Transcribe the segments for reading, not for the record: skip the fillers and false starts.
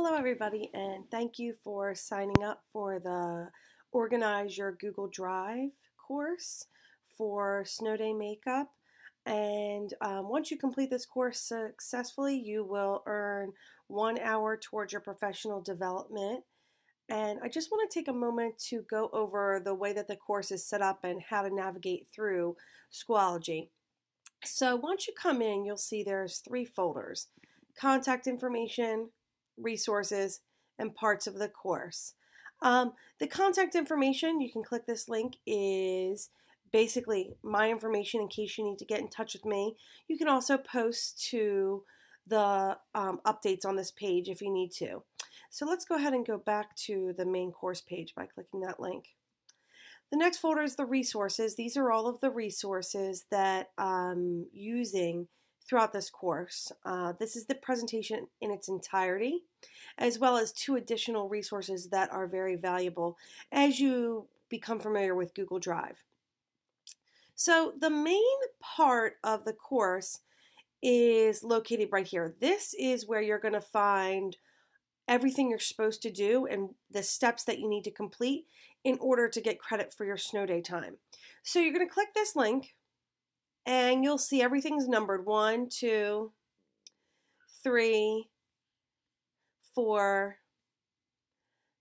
Hello everybody, and thank you for signing up for the Organize Your Google Drive course for Snow Day Makeup. And once you complete this course successfully, you will earn 1 hour towards your professional development. And I just want to take a moment to go over the way that the course is set up and how to navigate through Schoology. So once you come in, you'll see there's 3 folders: contact information, resources, and parts of the course. The contact information, you can click this link, is basically my information in case you need to get in touch with me. You can also post to the updates on this page if you need to. So let's go ahead and go back to the main course page by clicking that link. The next folder is the resources. These are all of the resources that I'm using throughout this course. This is the presentation in its entirety, as well as 2 additional resources that are very valuable as you become familiar with Google Drive. So the main part of the course is located right here. This is where you're going to find everything you're supposed to do and the steps that you need to complete in order to get credit for your snow day time. So you're going to click this link and you'll see everything's numbered 1, 2, 3, 4,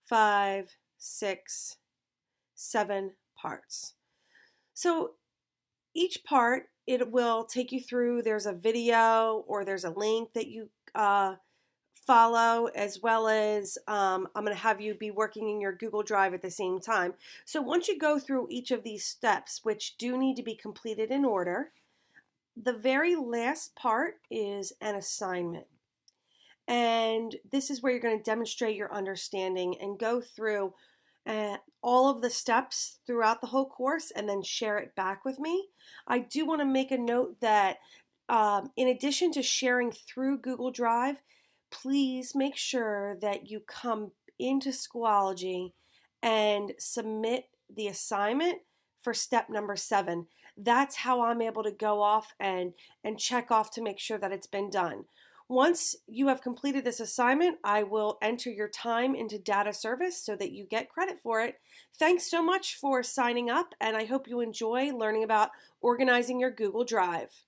5, 6, 7 parts. So each part, it will take you through. There's a video or there's a link that you follow, as well as I'm going to have you be working in your Google Drive at the same time. So once you go through each of these steps, which do need to be completed in order, the very last part is an assignment. And this is where you're going to demonstrate your understanding and go through all of the steps throughout the whole course and then share it back with me. I do want to make a note that in addition to sharing through Google Drive, please make sure that you come into Schoology and submit the assignment for step number 7. That's how I'm able to go off and check off to make sure that it's been done. Once you have completed this assignment, I will enter your time into data service so that you get credit for it. Thanks so much for signing up, and I hope you enjoy learning about organizing your Google Drive.